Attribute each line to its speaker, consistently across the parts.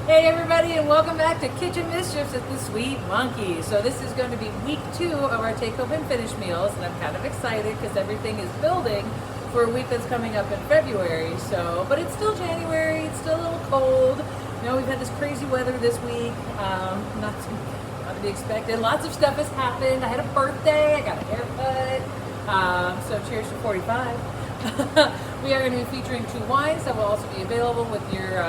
Speaker 1: Hey everybody, and welcome back to Kitchen Mischiefs at the Sweet Monkey. So this is going to be week 2 of our take home and finish meals, and I'm kind of excited because everything is building for a week that's coming up in February. But it's still January, it's still a little cold. You know, we've had this crazy weather this week, not to be expected. Lots of stuff has happened. I had a birthday, I got a haircut, so cheers to 45. We are going to be featuring 2 wines that will also be available with your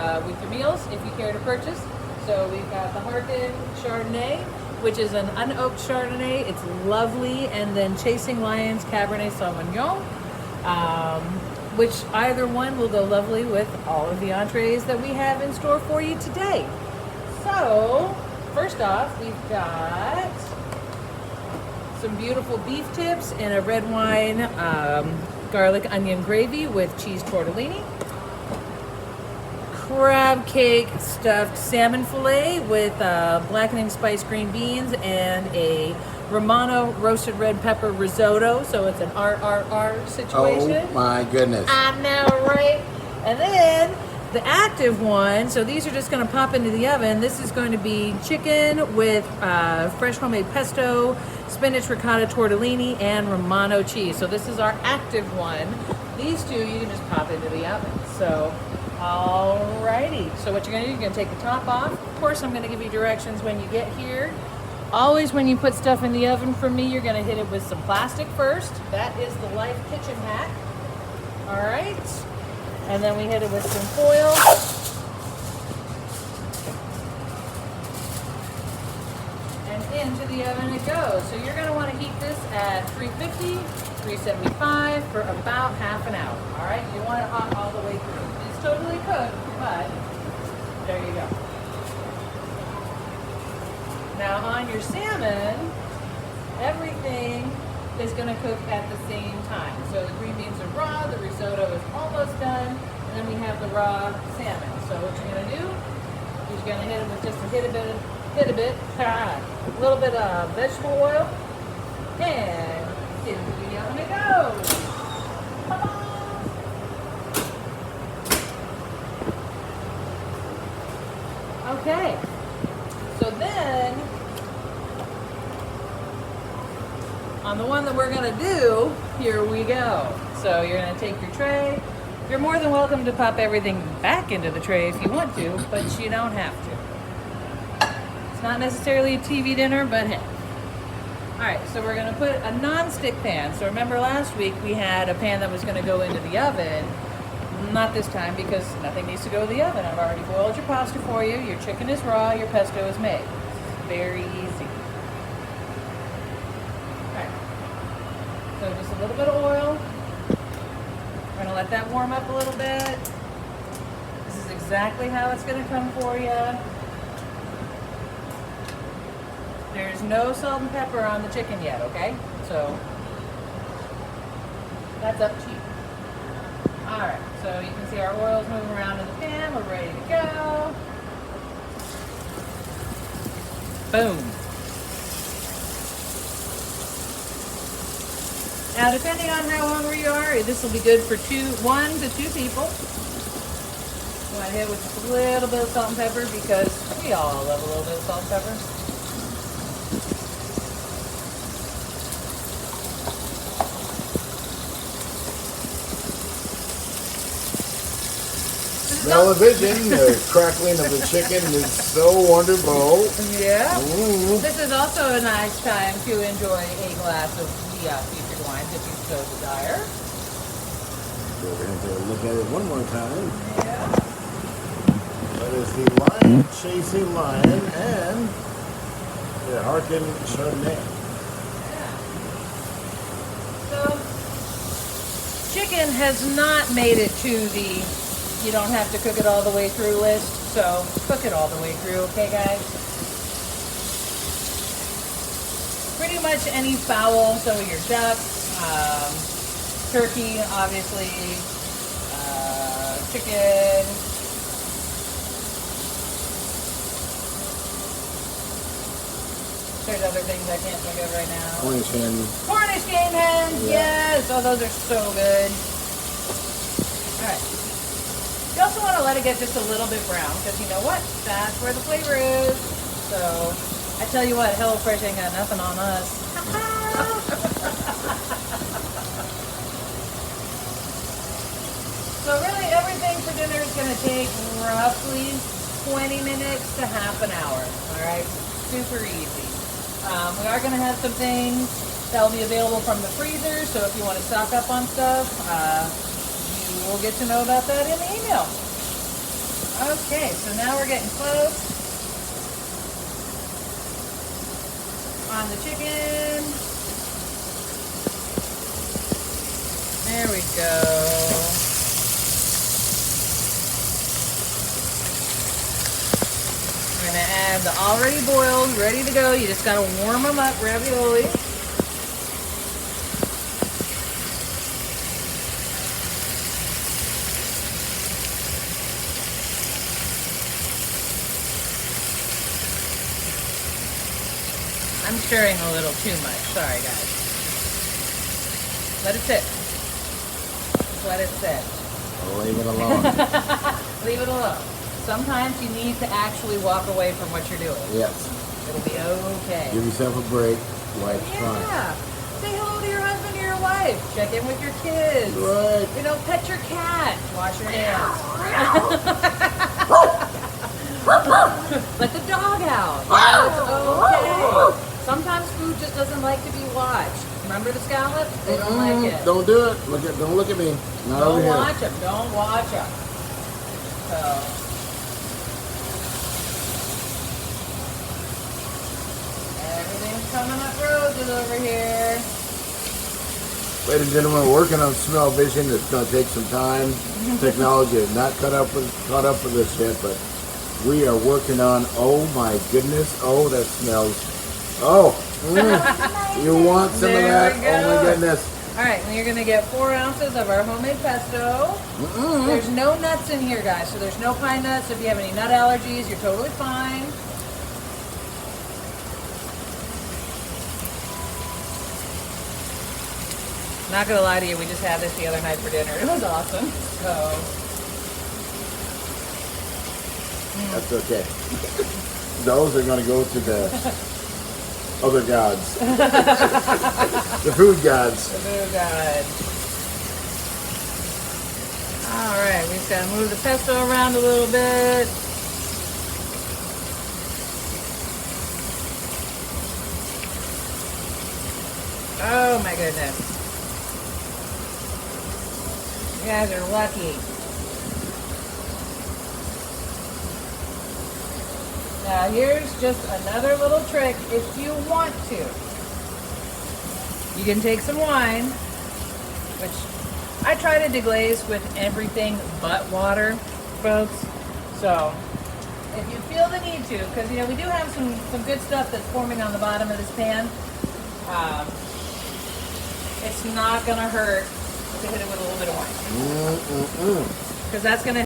Speaker 1: meals if you care to purchase. So we've got the Harkin Chardonnay, which is an unoaked Chardonnay. It's lovely, and then Chasing Lions Cabernet Sauvignon, which either one will go lovely with all of the entrees that we have in store for you today. So first off, we've got some beautiful beef tips in a red wine garlic onion gravy with cheese tortellini. Crab cake stuffed salmon fillet with blackening spiced green beans and a Romano roasted red pepper risotto. So it's an RRR situation.
Speaker 2: Oh my goodness.
Speaker 1: I know, right? And then the active one, so these are just going to pop into the oven. This is going to be chicken with fresh homemade pesto, spinach ricotta tortellini, and Romano cheese. So this is our active one. These 2 you can just pop into the oven. So, alrighty. So what you're going to do, you're going to take the top off. Of course, I'm going to give you directions when you get here. Always when you put stuff in the oven from me, you're going to hit it with some plastic first. That is the Life Kitchen hack. Alright. And then we hit it with some foil. And into the oven it goes. So you're going to want to heat this at 350, 375 for about half an hour. All right? You want it hot all the way through. It's totally cooked, but there you go. Now on your salmon, everything is going to cook at the same time. So the green beans are raw, the risotto is almost done, and then we have the raw salmon. So what you're going to do is you're going to hit it with just a little bit of vegetable oil, and into the oven it goes. Okay, so then on the one that we're going to do, here we go. So you're going to take your tray. You're more than welcome to pop everything back into the tray if you want to, but you don't have to. It's not necessarily a TV dinner, but hey. Alright, so we're going to put a non-stick pan. So remember last week we had a pan that was going to go into the oven. Not this time because nothing needs to go in the oven. I've already boiled your pasta for you. Your chicken is raw. Your pesto is made. Very easy. So just a little bit of oil. We're going to let that warm up a little bit. This is exactly how it's going to come for you. There's no salt and pepper on the chicken yet, okay? So that's up to you. Alright, so you can see our oil's moving around in the pan. We're ready to go. Boom. Now, depending on how hungry you are, this will be good for 1 to 2 people. You want to hit with just a little bit of salt and pepper because we all love a little bit of salt and pepper.
Speaker 2: Smell-o-vision, the crackling of the chicken is so wonderful.
Speaker 1: Yeah. This is also a nice time to enjoy a glass of the featured wines if you so desire.
Speaker 2: We're going to look at it one more time.
Speaker 1: Yeah.
Speaker 2: That is the Lion Chasing Lion and the Harkin Chardonnay.
Speaker 1: Yeah. So, chicken has not made it to the you don't have to cook it all the way through list, so cook it all the way through, okay guys? Pretty much any fowl, so your duck, turkey, obviously, chicken. There's other things I can't think of right now.
Speaker 2: Cornish hen.
Speaker 1: Cornish game hen,
Speaker 2: Yeah.
Speaker 1: yes! Oh, those are so good. Alright. You also want to let it get just a little bit brown because you know what? That's where the flavor is. So I tell you what, HelloFresh ain't got nothing on us. So really everything for dinner is going to take roughly 20 minutes to half an hour. All right, super easy. We are going to have some things that will be available from the freezer. So if you want to stock up on stuff, you will get to know about that in the email. Okay, so now we're getting close on the chicken. There we go. We're going to add the already boiled, ready to go. You just got to warm them up ravioli. I'm stirring a little too much. Sorry, guys. Let it sit. Just let it sit.
Speaker 2: Leave it alone.
Speaker 1: Leave it alone. Sometimes you need to actually walk away from what you're doing.
Speaker 2: Yes.
Speaker 1: It'll be okay.
Speaker 2: Give yourself a break. Life's fine.
Speaker 1: Yeah. Say hello to your husband or your wife. Check in with your kids.
Speaker 2: Right.
Speaker 1: You know, pet your cat. Wash your hands. Let the dog out. It's okay. Sometimes food just doesn't like to be watched. Remember the scallops? They don't like it.
Speaker 2: Don't do it. Don't look at me. Not over
Speaker 1: Don't
Speaker 2: here.
Speaker 1: watch them. Don't watch them. So. Everything's coming up roses over here.
Speaker 2: Ladies and gentlemen, we're working on smell vision. It's going to take some time. Technology is not caught up with this yet, but we are working on. Oh my goodness! Oh, that smells. Oh, you want some of that? Oh my goodness!
Speaker 1: All right, and you're gonna get 4 ounces of our homemade pesto. There's no nuts in here, guys, so there's no pine nuts. If you have any nut allergies, you're totally fine. Not gonna lie to you, we just had this the other night for dinner. It was awesome. So
Speaker 2: That's okay. Those are going to go to the other gods, the food gods.
Speaker 1: the food god. All right, we just gotta move the pesto around a little bit. Oh my goodness. You guys are lucky. Now here's just another little trick if you want to. You can take some wine, which I try to deglaze with everything but water, folks. So if you feel the need to, because you know we do have some good stuff that's forming on the bottom of this pan, it's not gonna hurt to hit it with a little bit of wine, because that's gonna